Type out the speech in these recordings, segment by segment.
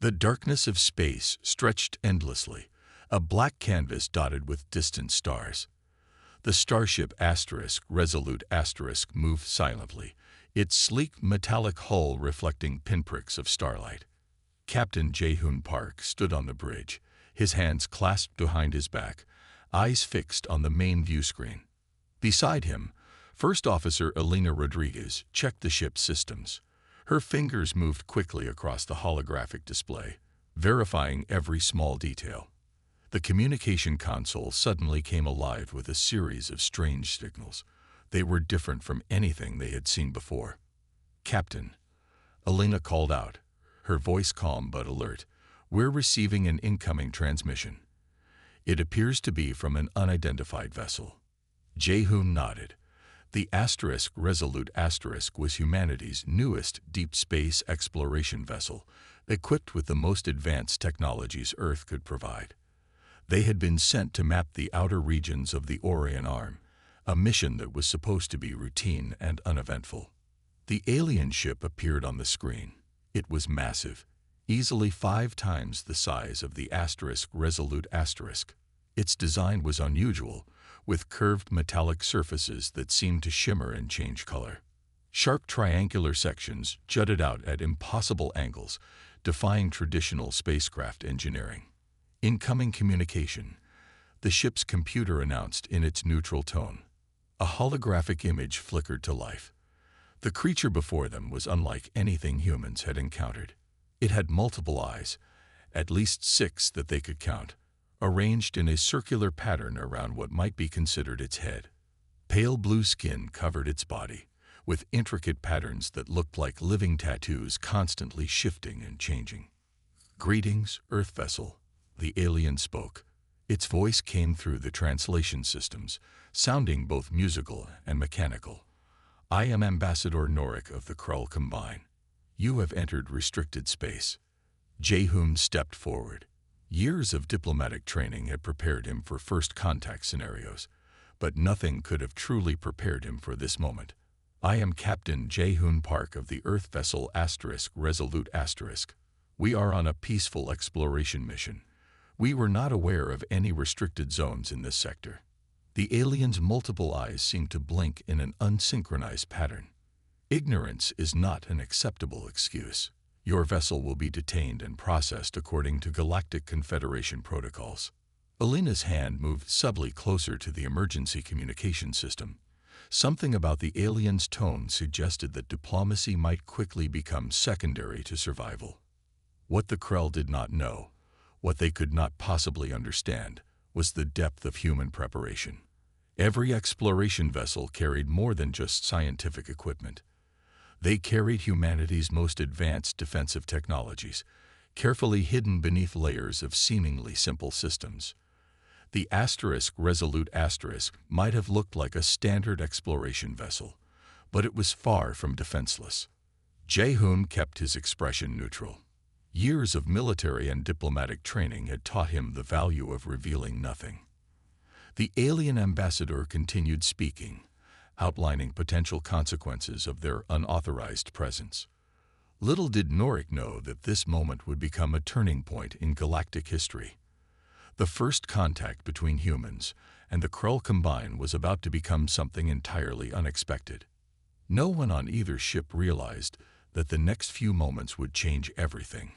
The darkness of space stretched endlessly, a black canvas dotted with distant stars. The starship Resolute moved silently, its sleek metallic hull reflecting pinpricks of starlight. Captain Jae-hoon Park stood on the bridge, his hands clasped behind his back, eyes fixed on the main view screen. Beside him, First Officer Elena Rodriguez checked the ship's systems. Her fingers moved quickly across the holographic display, verifying every small detail. The communication console suddenly came alive with a series of strange signals. They were different from anything they had seen before. "Captain," Elena called out, her voice calm but alert, "we're receiving an incoming transmission. It appears to be from an unidentified vessel." Jae-hoon nodded. The Resolute was humanity's newest deep space exploration vessel, equipped with the most advanced technologies Earth could provide. They had been sent to map the outer regions of the Orion Arm, a mission that was supposed to be routine and uneventful. The alien ship appeared on the screen. It was massive, easily 5 times the size of the Resolute. Its design was unusual, with curved metallic surfaces that seemed to shimmer and change color. Sharp triangular sections jutted out at impossible angles, defying traditional spacecraft engineering. "Incoming communication," the ship's computer announced in its neutral tone. A holographic image flickered to life. The creature before them was unlike anything humans had encountered. It had multiple eyes, at least 6 that they could count, arranged in a circular pattern around what might be considered its head. Pale blue skin covered its body, with intricate patterns that looked like living tattoos constantly shifting and changing. "Greetings, Earth vessel," the alien spoke. Its voice came through the translation systems, sounding both musical and mechanical. "I am Ambassador Norik of the Krull Combine. You have entered restricted space." Jae-hoon stepped forward. Years of diplomatic training had prepared him for first contact scenarios, but nothing could have truly prepared him for this moment. "I am Captain Jae-hoon Park of the Earth vessel Resolute. We are on a peaceful exploration mission. We were not aware of any restricted zones in this sector." The alien's multiple eyes seemed to blink in an unsynchronized pattern. "Ignorance is not an acceptable excuse. Your vessel will be detained and processed according to Galactic Confederation protocols." Elena's hand moved subtly closer to the emergency communication system. Something about the alien's tone suggested that diplomacy might quickly become secondary to survival. What the Krell did not know, what they could not possibly understand, was the depth of human preparation. Every exploration vessel carried more than just scientific equipment. They carried humanity's most advanced defensive technologies, carefully hidden beneath layers of seemingly simple systems. The Resolute might have looked like a standard exploration vessel, but it was far from defenseless. Jae-hoon kept his expression neutral. Years of military and diplomatic training had taught him the value of revealing nothing. The alien ambassador continued speaking, outlining potential consequences of their unauthorized presence. Little did Norik know that this moment would become a turning point in galactic history. The first contact between humans and the Krull Combine was about to become something entirely unexpected. No one on either ship realized that the next few moments would change everything,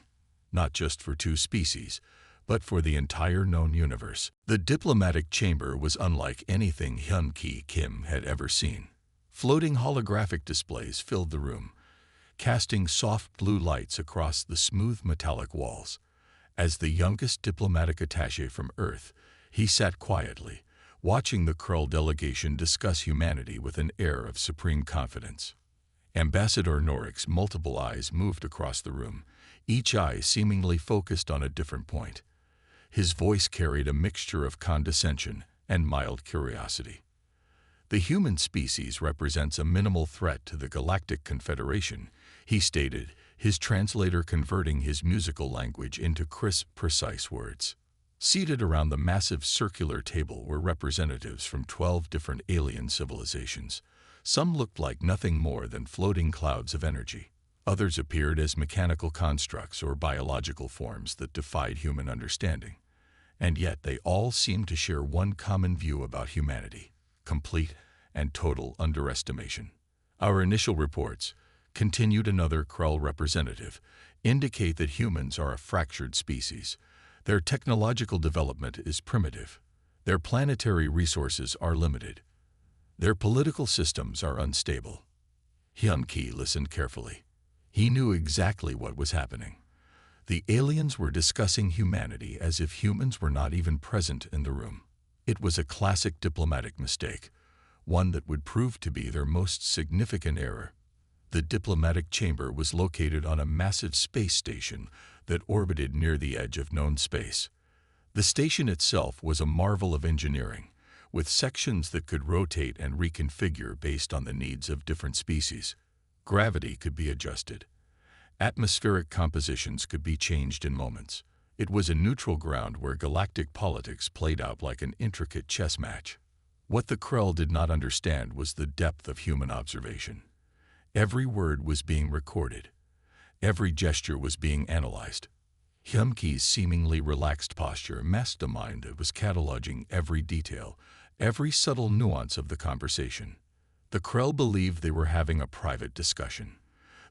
not just for 2 species, but for the entire known universe. The diplomatic chamber was unlike anything Hyun-Ki Kim had ever seen. Floating holographic displays filled the room, casting soft blue lights across the smooth metallic walls. As the youngest diplomatic attaché from Earth, he sat quietly, watching the Krull delegation discuss humanity with an air of supreme confidence. Ambassador Norik's multiple eyes moved across the room, each eye seemingly focused on a different point. His voice carried a mixture of condescension and mild curiosity. "The human species represents a minimal threat to the Galactic Confederation," he stated, his translator converting his musical language into crisp, precise words. Seated around the massive circular table were representatives from 12 different alien civilizations. Some looked like nothing more than floating clouds of energy. Others appeared as mechanical constructs or biological forms that defied human understanding. And yet they all seemed to share one common view about humanity: complete and total underestimation. Our initial reports, continued another Krell representative, indicate that humans are a fractured species. Their technological development is primitive. Their planetary resources are limited. Their political systems are unstable. Hyun-Ki listened carefully. He knew exactly what was happening. The aliens were discussing humanity as if humans were not even present in the room. It was a classic diplomatic mistake, one that would prove to be their most significant error. The diplomatic chamber was located on a massive space station that orbited near the edge of known space. The station itself was a marvel of engineering, with sections that could rotate and reconfigure based on the needs of different species. Gravity could be adjusted. Atmospheric compositions could be changed in moments. It was a neutral ground where galactic politics played out like an intricate chess match. What the Krell did not understand was the depth of human observation. Every word was being recorded. Every gesture was being analyzed. Hyun-Ki's seemingly relaxed posture masked a mind that was cataloging every detail, every subtle nuance of the conversation. The Krell believed they were having a private discussion.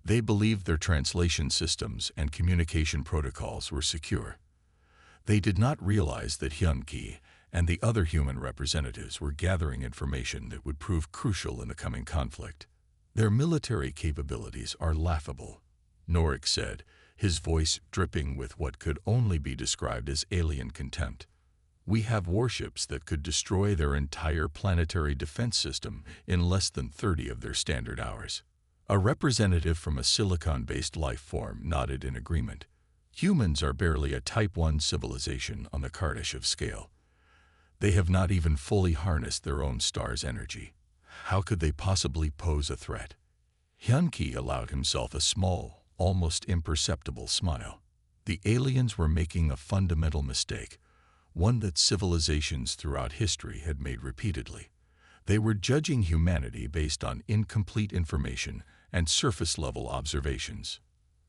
They believed their translation systems and communication protocols were secure. They did not realize that Hyun-Ki and the other human representatives were gathering information that would prove crucial in the coming conflict. Their military capabilities are laughable, Orcs said, his voice dripping with what could only be described as alien contempt. We have warships that could destroy their entire planetary defense system in less than 30 of their standard hours. A representative from a silicon-based life form nodded in agreement. Humans are barely a Type 1 civilization on the Kardashev scale. They have not even fully harnessed their own star's energy. How could they possibly pose a threat? Hyun-Ki allowed himself a small, almost imperceptible smile. The aliens were making a fundamental mistake, one that civilizations throughout history had made repeatedly. They were judging humanity based on incomplete information and surface-level observations.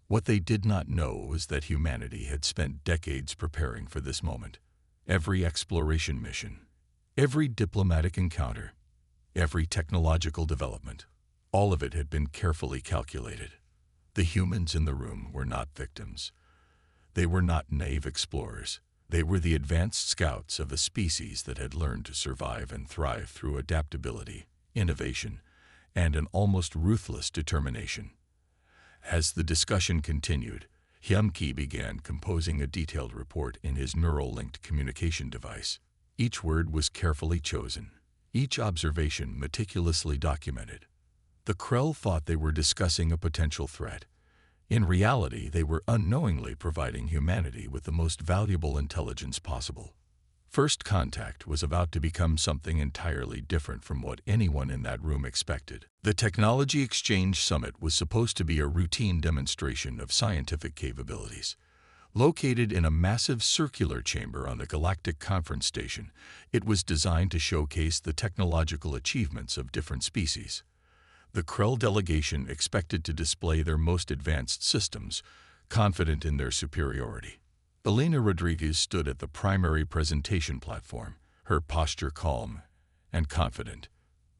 What they did not know was that humanity had spent decades preparing for this moment. Every exploration mission, every diplomatic encounter, every technological development, all of it had been carefully calculated. The humans in the room were not victims. They were not naive explorers. They were the advanced scouts of a species that had learned to survive and thrive through adaptability, innovation, and an almost ruthless determination. As the discussion continued, Hyun-Ki began composing a detailed report in his neural-linked communication device. Each word was carefully chosen, each observation meticulously documented. The Krell thought they were discussing a potential threat. In reality, they were unknowingly providing humanity with the most valuable intelligence possible. First Contact was about to become something entirely different from what anyone in that room expected. The Technology Exchange Summit was supposed to be a routine demonstration of scientific capabilities. Located in a massive circular chamber on the Galactic Conference Station, it was designed to showcase the technological achievements of different species. The Krell delegation expected to display their most advanced systems, confident in their superiority. Elena Rodriguez stood at the primary presentation platform, her posture calm and confident.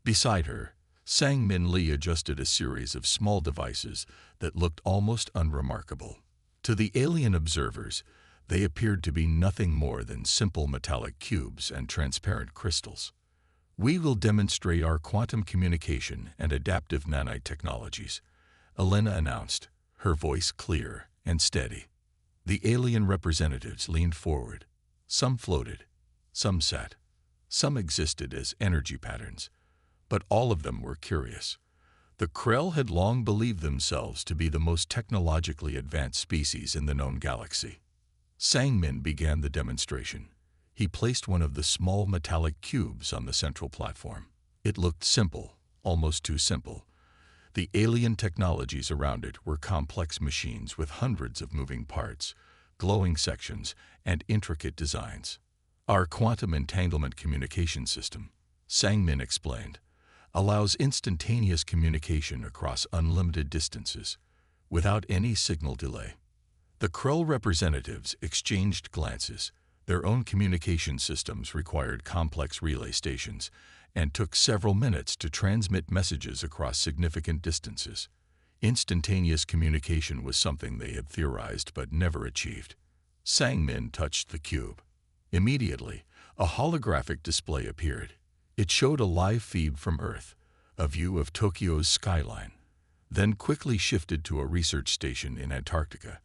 Beside her, Sang-Min Lee adjusted a series of small devices that looked almost unremarkable. To the alien observers, they appeared to be nothing more than simple metallic cubes and transparent crystals. We will demonstrate our quantum communication and adaptive nanite technologies, Elena announced, her voice clear and steady. The alien representatives leaned forward. Some floated, some sat, some existed as energy patterns, but all of them were curious. The Krell had long believed themselves to be the most technologically advanced species in the known galaxy. Sang-Min began the demonstration. He placed one of the small metallic cubes on the central platform. It looked simple, almost too simple. The alien technologies around it were complex machines with hundreds of moving parts, glowing sections, and intricate designs. Our quantum entanglement communication system, Sang-Min explained, allows instantaneous communication across unlimited distances. without any signal delay. The Krell representatives exchanged glances. Their own communication systems required complex relay stations and took several minutes to transmit messages across significant distances. Instantaneous communication was something they had theorized but never achieved. Sang-Min touched the cube. Immediately, a holographic display appeared. It showed a live feed from Earth, a view of Tokyo's skyline, then quickly shifted to a research station in Antarctica,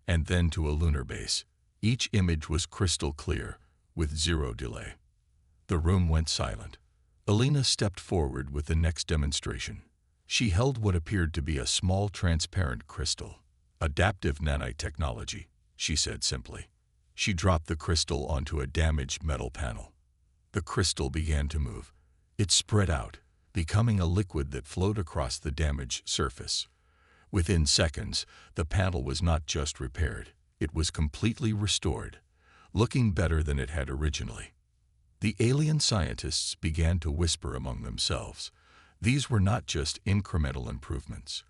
and then to a lunar base. Each image was crystal clear, with zero delay. The room went silent. Alina stepped forward with the next demonstration. She held what appeared to be a small transparent crystal. "Adaptive nanotechnology," she said simply. She dropped the crystal onto a damaged metal panel. The crystal began to move. It spread out, becoming a liquid that flowed across the damaged surface. Within seconds, the panel was not just repaired, it was completely restored, looking better than it had originally. The alien scientists began to whisper among themselves. These were not just incremental improvements.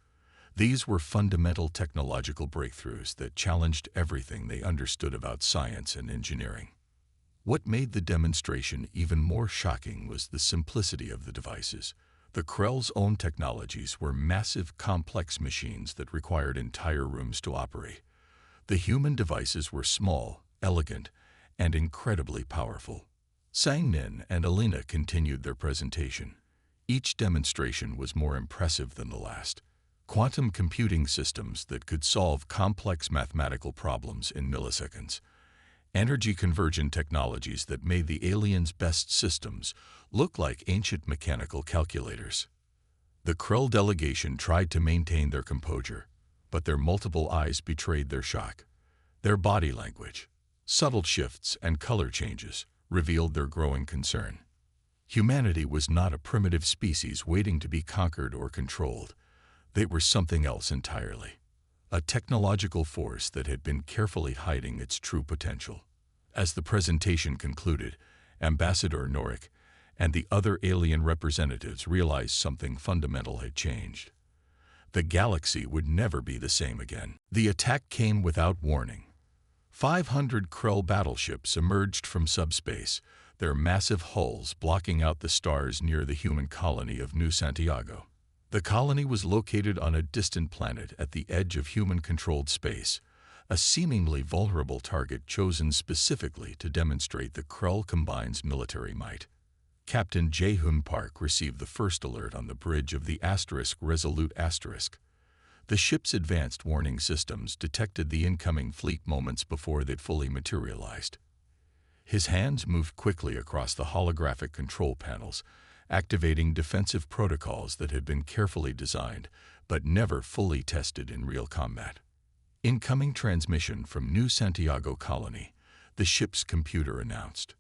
These were fundamental technological breakthroughs that challenged everything they understood about science and engineering. What made the demonstration even more shocking was the simplicity of the devices. The Krell's own technologies were massive, complex machines that required entire rooms to operate. The human devices were small, elegant, and incredibly powerful. Sang-Min and Alina continued their presentation. Each demonstration was more impressive than the last. Quantum computing systems that could solve complex mathematical problems in milliseconds. Energy conversion technologies that made the aliens' best systems look like ancient mechanical calculators. The Krell delegation tried to maintain their composure, but their multiple eyes betrayed their shock. Their body language, subtle shifts and color changes revealed their growing concern. Humanity was not a primitive species waiting to be conquered or controlled. They were something else entirely. A technological force that had been carefully hiding its true potential. As the presentation concluded, Ambassador Norik and the other alien representatives realized something fundamental had changed. The galaxy would never be the same again. The attack came without warning. 500 Krell battleships emerged from subspace, their massive hulls blocking out the stars near the human colony of New Santiago. The colony was located on a distant planet at the edge of human-controlled space, a seemingly vulnerable target chosen specifically to demonstrate the Krell Combine's military might. Captain Jae-hoon Park received the first alert on the bridge of the Resolute Asterisk. The ship's advanced warning systems detected the incoming fleet moments before they'd fully materialized. His hands moved quickly across the holographic control panels, activating defensive protocols that had been carefully designed but never fully tested in real combat. Incoming transmission from New Santiago Colony, the ship's computer announced.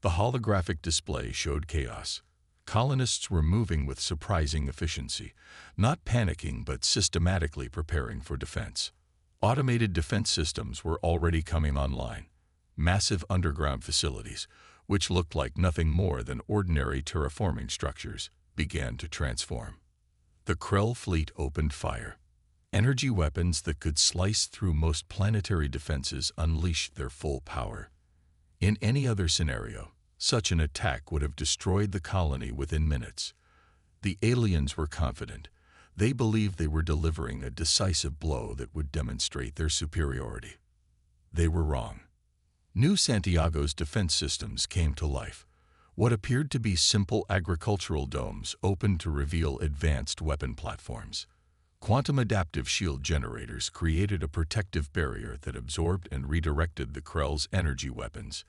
The holographic display showed chaos. Colonists were moving with surprising efficiency, not panicking but systematically preparing for defense. Automated defense systems were already coming online. Massive underground facilities, which looked like nothing more than ordinary terraforming structures, began to transform. The Krell fleet opened fire. Energy weapons that could slice through most planetary defenses unleashed their full power. In any other scenario, such an attack would have destroyed the colony within minutes. The aliens were confident. They believed they were delivering a decisive blow that would demonstrate their superiority. They were wrong. New Santiago's defense systems came to life. What appeared to be simple agricultural domes opened to reveal advanced weapon platforms. Quantum adaptive shield generators created a protective barrier that absorbed and redirected the Krell's energy weapons.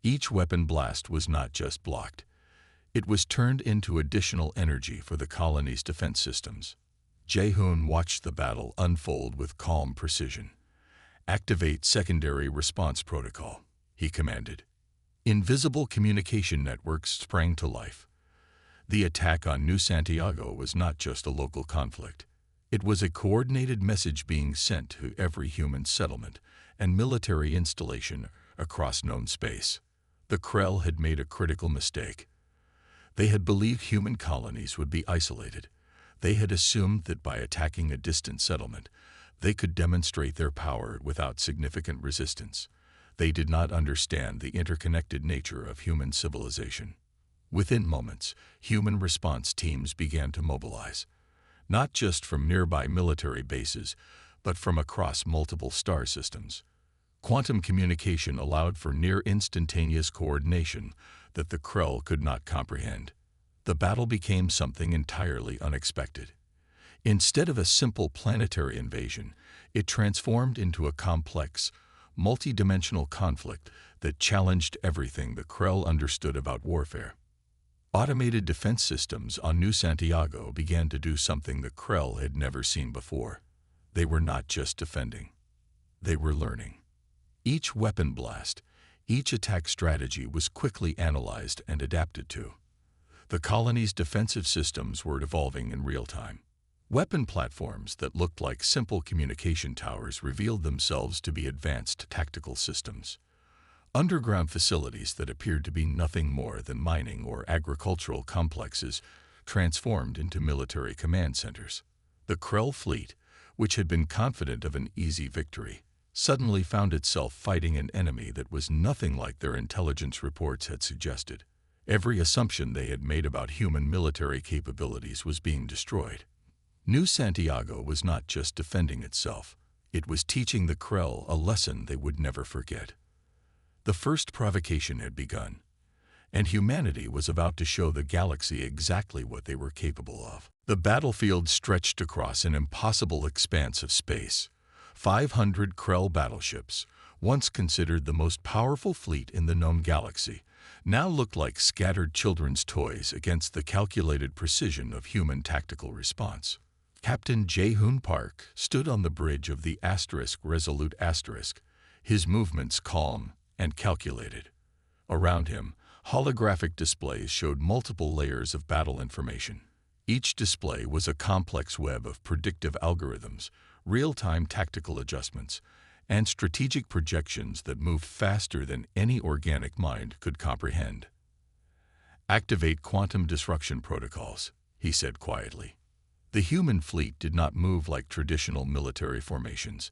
Each weapon blast was not just blocked. It was turned into additional energy for the colony's defense systems. Jae-hoon watched the battle unfold with calm precision. "Activate secondary response protocol," he commanded. Invisible communication networks sprang to life. The attack on New Santiago was not just a local conflict. It was a coordinated message being sent to every human settlement and military installation across known space. The Krell had made a critical mistake. They had believed human colonies would be isolated. They had assumed that by attacking a distant settlement, They could demonstrate their power without significant resistance. They did not understand the interconnected nature of human civilization. Within moments, human response teams began to mobilize, not just from nearby military bases, but from across multiple star systems. Quantum communication allowed for near-instantaneous coordination that the Krell could not comprehend. The battle became something entirely unexpected. Instead of a simple planetary invasion, it transformed into a complex, multi-dimensional conflict that challenged everything the Krell understood about warfare. Automated defense systems on New Santiago began to do something the Krell had never seen before. They were not just defending. They were learning. Each weapon blast, each attack strategy was quickly analyzed and adapted to. The colony's defensive systems were evolving in real time. Weapon platforms that looked like simple communication towers revealed themselves to be advanced tactical systems. Underground facilities that appeared to be nothing more than mining or agricultural complexes transformed into military command centers. The Krell fleet, which had been confident of an easy victory, suddenly found itself fighting an enemy that was nothing like their intelligence reports had suggested. Every assumption they had made about human military capabilities was being destroyed. New Santiago was not just defending itself, it was teaching the Krell a lesson they would never forget. The first provocation had begun, and humanity was about to show the galaxy exactly what they were capable of. The battlefield stretched across an impossible expanse of space. 500 Krell battleships, once considered the most powerful fleet in the known galaxy, now looked like scattered children's toys against the calculated precision of human tactical response. Captain Jae-hoon Park stood on the bridge of the Resolute Asterisk, his movements calm and calculated. Around him, holographic displays showed multiple layers of battle information. Each display was a complex web of predictive algorithms, real-time tactical adjustments, and strategic projections that moved faster than any organic mind could comprehend. "Activate quantum disruption protocols," he said quietly. The human fleet did not move like traditional military formations.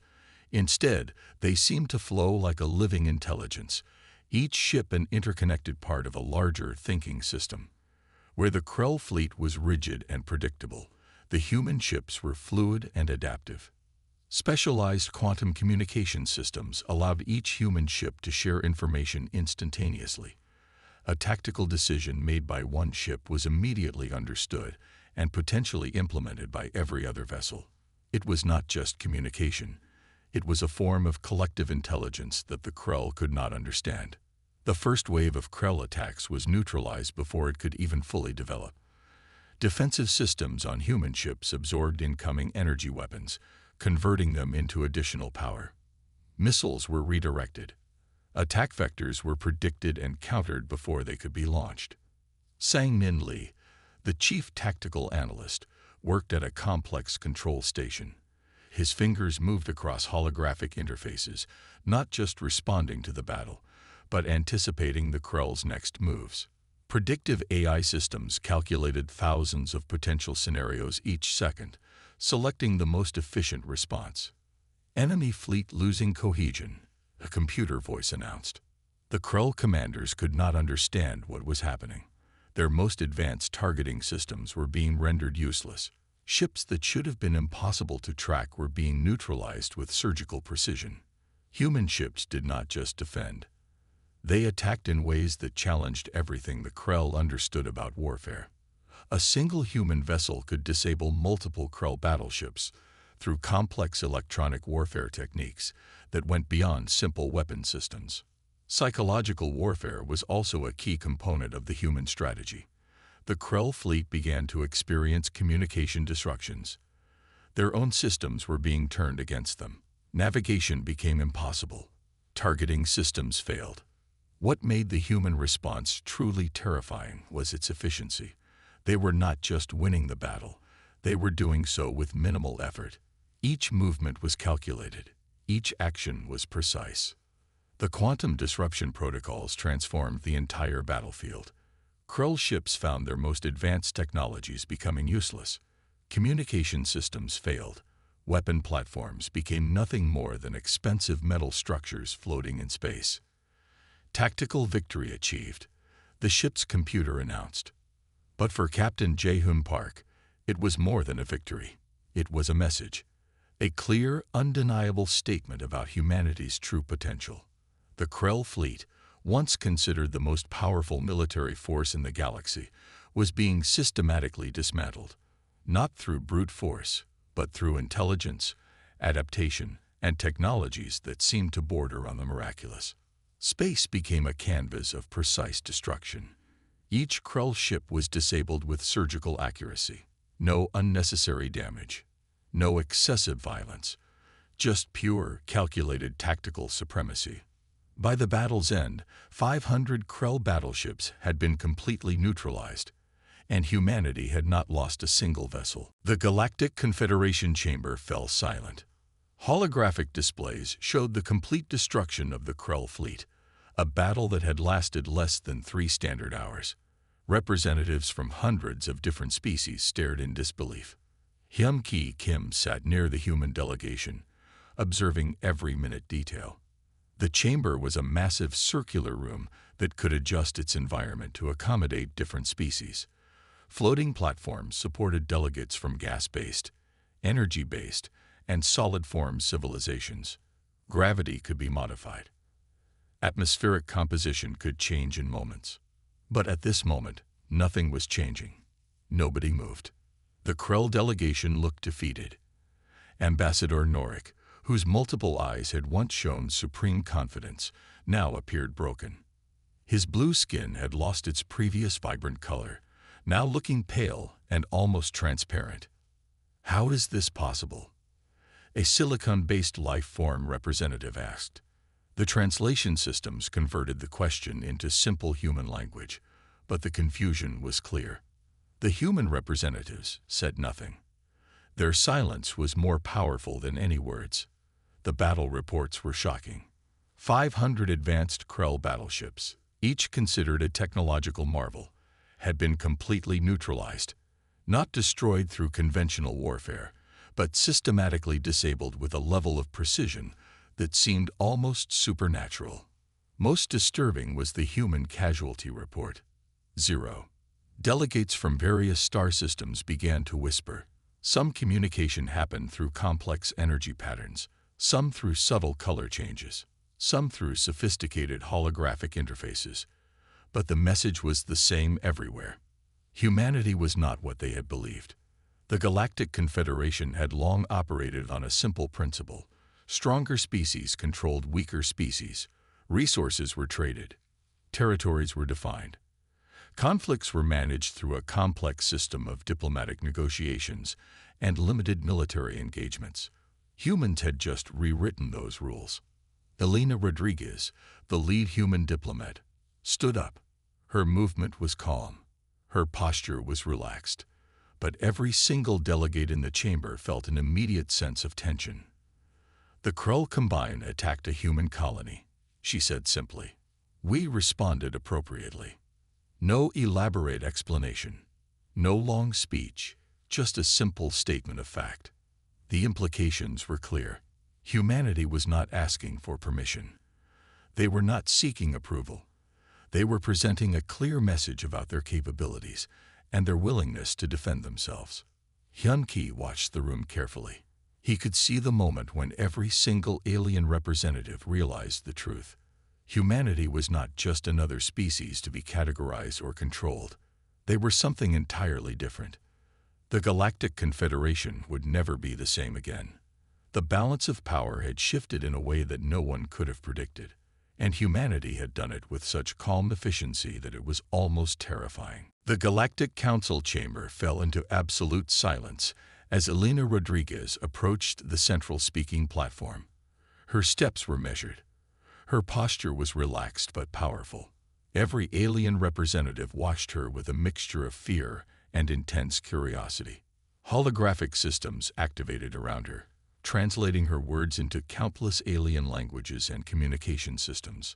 Instead, they seemed to flow like a living intelligence, each ship an interconnected part of a larger thinking system. Where the Krell fleet was rigid and predictable, the human ships were fluid and adaptive. Specialized quantum communication systems allowed each human ship to share information instantaneously. A tactical decision made by one ship was immediately understood and potentially implemented by every other vessel. It was not just communication. It was a form of collective intelligence that the Krell could not understand. The first wave of Krell attacks was neutralized before it could even fully develop. Defensive systems on human ships absorbed incoming energy weapons, converting them into additional power. Missiles were redirected. Attack vectors were predicted and countered before they could be launched. Sang-Min Lee, the chief tactical analyst, worked at a complex control station. His fingers moved across holographic interfaces, not just responding to the battle, but anticipating the Krell's next moves. Predictive AI systems calculated thousands of potential scenarios each second, selecting the most efficient response. "Enemy fleet losing cohesion," a computer voice announced. The Krell commanders could not understand what was happening. Their most advanced targeting systems were being rendered useless. Ships that should have been impossible to track were being neutralized with surgical precision. Human ships did not just defend. They attacked in ways that challenged everything the Krell understood about warfare. A single human vessel could disable multiple Krell battleships through complex electronic warfare techniques that went beyond simple weapon systems. Psychological warfare was also a key component of the human strategy. The Krell fleet began to experience communication disruptions. Their own systems were being turned against them. Navigation became impossible. Targeting systems failed. What made the human response truly terrifying was its efficiency. They were not just winning the battle, they were doing so with minimal effort. Each movement was calculated. Each action was precise. The quantum disruption protocols transformed the entire battlefield. Krell ships found their most advanced technologies becoming useless. Communication systems failed. Weapon platforms became nothing more than expensive metal structures floating in space. Tactical victory achieved, the ship's computer announced. But for Captain Jae-hoon Park, it was more than a victory. It was a message. A clear, undeniable statement about humanity's true potential. The Krell fleet, once considered the most powerful military force in the galaxy, was being systematically dismantled, not through brute force, but through intelligence, adaptation, and technologies that seemed to border on the miraculous. Space became a canvas of precise destruction. Each Krell ship was disabled with surgical accuracy. No unnecessary damage. No excessive violence. Just pure, calculated tactical supremacy. By the battle's end, 500 Krell battleships had been completely neutralized, and humanity had not lost a single vessel. The Galactic Confederation chamber fell silent. Holographic displays showed the complete destruction of the Krell fleet, a battle that had lasted less than 3 standard hours. Representatives from hundreds of different species stared in disbelief. Hyun-Ki Kim sat near the human delegation, observing every minute detail. The chamber was a massive circular room that could adjust its environment to accommodate different species. Floating platforms supported delegates from gas-based, energy-based, and solid-form civilizations. Gravity could be modified. Atmospheric composition could change in moments. But at this moment, nothing was changing. Nobody moved. The Krell delegation looked defeated. Ambassador Norik, whose multiple eyes had once shown supreme confidence, now appeared broken. His blue skin had lost its previous vibrant color, now looking pale and almost transparent. How is this possible? A silicon-based life form representative asked. The translation systems converted the question into simple human language, but the confusion was clear. The human representatives said nothing. Their silence was more powerful than any words. The battle reports were shocking. 500 advanced Krell battleships, each considered a technological marvel, had been completely neutralized, not destroyed through conventional warfare, but systematically disabled with a level of precision that seemed almost supernatural. Most disturbing was the human casualty report. 0. Delegates from various star systems began to whisper. Some communication happened through complex energy patterns, some through subtle color changes, some through sophisticated holographic interfaces. But the message was the same everywhere. Humanity was not what they had believed. The Galactic Confederation had long operated on a simple principle. Stronger species controlled weaker species. Resources were traded. Territories were defined. Conflicts were managed through a complex system of diplomatic negotiations and limited military engagements. Humans had just rewritten those rules. Elena Rodriguez, the lead human diplomat, stood up. Her movement was calm. Her posture was relaxed. But every single delegate in the chamber felt an immediate sense of tension. The Krell Combine attacked a human colony, she said simply. We responded appropriately. No elaborate explanation, no long speech, just a simple statement of fact. The implications were clear. Humanity was not asking for permission. They were not seeking approval. They were presenting a clear message about their capabilities and their willingness to defend themselves. Hyun-Ki watched the room carefully. He could see the moment when every single alien representative realized the truth. Humanity was not just another species to be categorized or controlled. They were something entirely different. The Galactic Confederation would never be the same again. The balance of power had shifted in a way that no one could have predicted, and humanity had done it with such calm efficiency that it was almost terrifying. The Galactic Council chamber fell into absolute silence as Elena Rodriguez approached the central speaking platform. Her steps were measured. Her posture was relaxed but powerful. Every alien representative watched her with a mixture of fear and intense curiosity. Holographic systems activated around her, translating her words into countless alien languages and communication systems.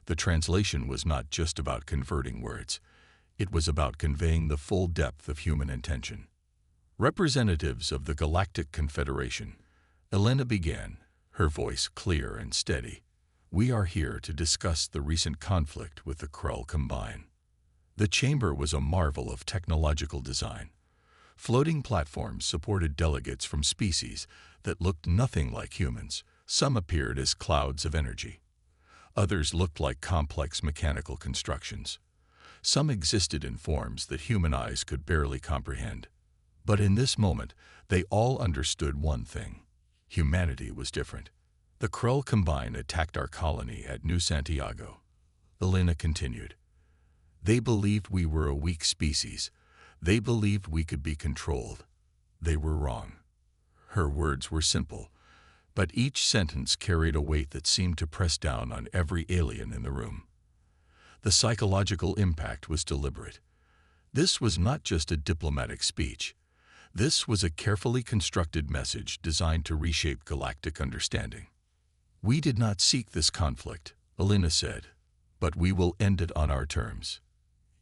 The translation was not just about converting words. It was about conveying the full depth of human intention. Representatives of the Galactic Confederation, Elena began, her voice clear and steady. "We are here to discuss the recent conflict with the Krell Combine." The chamber was a marvel of technological design. Floating platforms supported delegates from species that looked nothing like humans. Some appeared as clouds of energy. Others looked like complex mechanical constructions. Some existed in forms that human eyes could barely comprehend. But in this moment, they all understood one thing. Humanity was different. "The Krell Combine attacked our colony at New Santiago," Elena continued. "They believed we were a weak species. They believed we could be controlled. They were wrong." Her words were simple, but each sentence carried a weight that seemed to press down on every alien in the room. The psychological impact was deliberate. This was not just a diplomatic speech. This was a carefully constructed message designed to reshape galactic understanding. "We did not seek this conflict," Elena said, "but we will end it on our terms."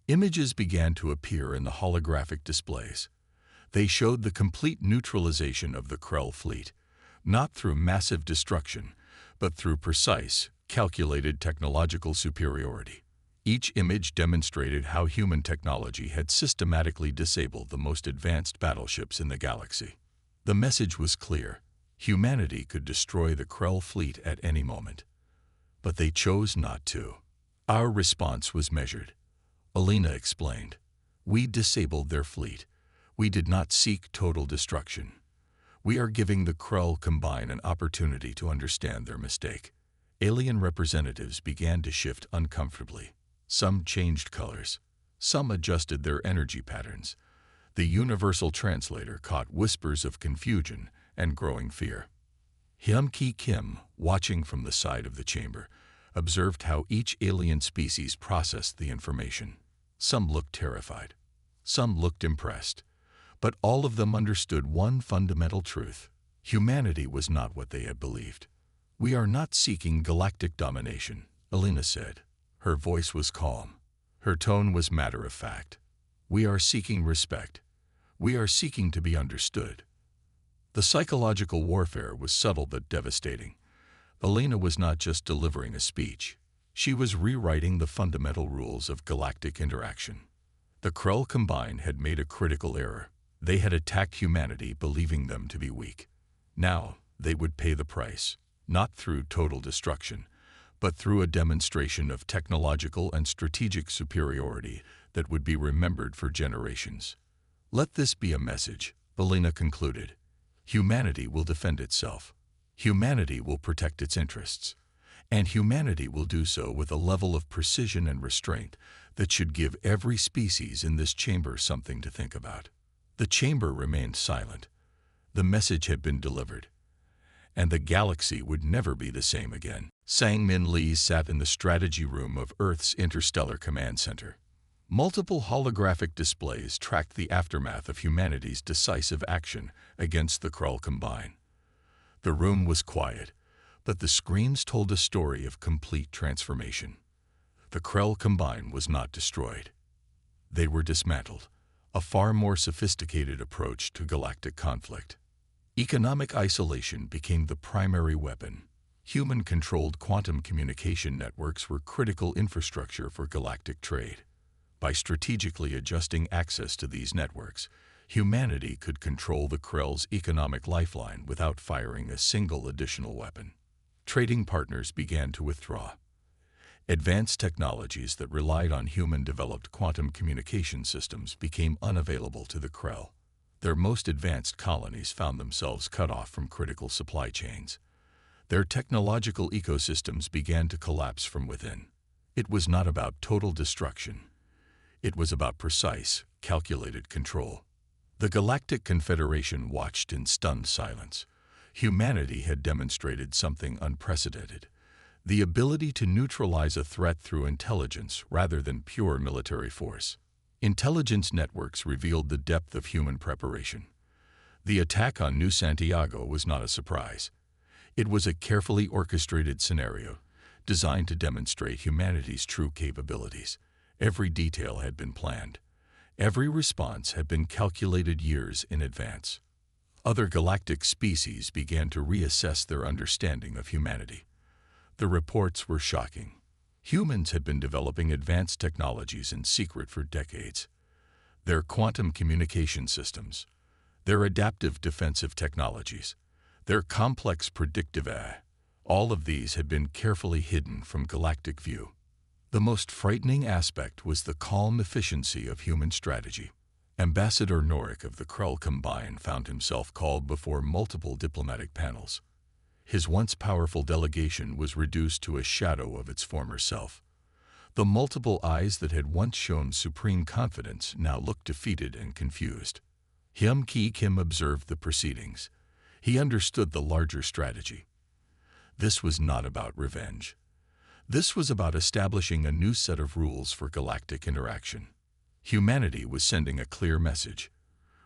Images began to appear in the holographic displays. They showed the complete neutralization of the Krell fleet, not through massive destruction, but through precise, calculated technological superiority. Each image demonstrated how human technology had systematically disabled the most advanced battleships in the galaxy. The message was clear. Humanity could destroy the Krell fleet at any moment. But they chose not to. Our response was measured. Elena explained. "We disabled their fleet. We did not seek total destruction. We are giving the Krell Combine an opportunity to understand their mistake." Alien representatives began to shift uncomfortably. Some changed colors. Some adjusted their energy patterns. The universal translator caught whispers of confusion and growing fear. Hyun Ki Kim, watching from the side of the chamber, observed how each alien species processed the information. Some looked terrified. Some looked impressed. But all of them understood one fundamental truth. Humanity was not what they had believed. "We are not seeking galactic domination," Elena said. Her voice was calm. Her tone was matter-of-fact. "We are seeking respect. We are seeking to be understood." The psychological warfare was subtle but devastating. Elena was not just delivering a speech. She was rewriting the fundamental rules of galactic interaction. The Krell Combine had made a critical error. They had attacked humanity, believing them to be weak. Now, they would pay the price, not through total destruction, but through a demonstration of technological and strategic superiority that would be remembered for generations. "Let this be a message," Elena concluded. "Humanity will defend itself. Humanity will protect its interests. And humanity will do so with a level of precision and restraint that should give every species in this chamber something to think about." The chamber remained silent. The message had been delivered, and the galaxy would never be the same again. Sang-Min Lee sat in the strategy room of Earth's Interstellar Command Center. Multiple holographic displays tracked the aftermath of humanity's decisive action against the Krell Combine. The room was quiet, but the screens told a story of complete transformation. The Krell Combine was not destroyed. They were dismantled, a far more sophisticated approach to galactic conflict. Economic isolation became the primary weapon. Human-controlled quantum communication networks were critical infrastructure for galactic trade. By strategically adjusting access to these networks, humanity could control the Krell's economic lifeline without firing a single additional weapon. Trading partners began to withdraw. Advanced technologies that relied on human-developed quantum communication systems became unavailable to the Krell. Their most advanced colonies found themselves cut off from critical supply chains. Their technological ecosystems began to collapse from within. It was not about total destruction. It was about precise, calculated control. The Galactic Confederation watched in stunned silence. Humanity had demonstrated something unprecedented: the ability to neutralize a threat through intelligence rather than pure military force. Intelligence networks revealed the depth of human preparation. The attack on New Santiago was not a surprise. It was a carefully orchestrated scenario, designed to demonstrate humanity's true capabilities. Every detail had been planned. Every response had been calculated years in advance. Other galactic species began to reassess their understanding of humanity. The reports were shocking. Humans had been developing advanced technologies in secret for decades. Their quantum communication systems, their adaptive defensive technologies, their complex predictive AI, all of these had been carefully hidden from galactic view. The most frightening aspect was the calm efficiency of human strategy. Ambassador Norik of the Krell Combine found himself called before multiple diplomatic panels. His once powerful delegation was reduced to a shadow of its former self. The multiple eyes that had once shown supreme confidence now looked defeated and confused. Hyum Ki Kim observed the proceedings. He understood the larger strategy. This was not about revenge. This was about establishing a new set of rules for galactic interaction. Humanity was sending a clear message.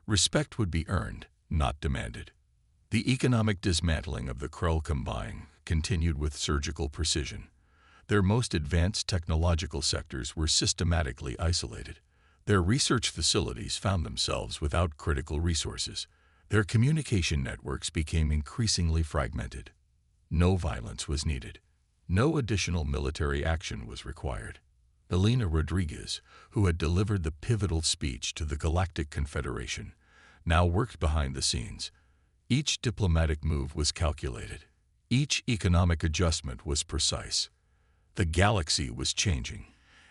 Respect would be earned, not demanded. The economic dismantling of the Krell Combine continued with surgical precision. Their most advanced technological sectors were systematically isolated. Their research facilities found themselves without critical resources. Their communication networks became increasingly fragmented. No violence was needed. No additional military action was required. Elena Rodriguez, who had delivered the pivotal speech to the Galactic Confederation, now worked behind the scenes. Each diplomatic move was calculated. Each economic adjustment was precise. The galaxy was changing,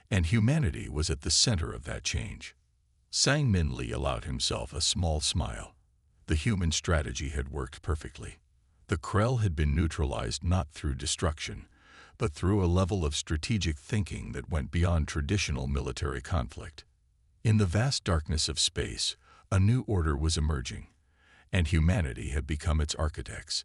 and humanity was at the center of that change. Sang Min Lee allowed himself a small smile. The human strategy had worked perfectly. The Krell had been neutralized not through destruction, but through a level of strategic thinking that went beyond traditional military conflict. In the vast darkness of space, a new order was emerging, and humanity had become its architects.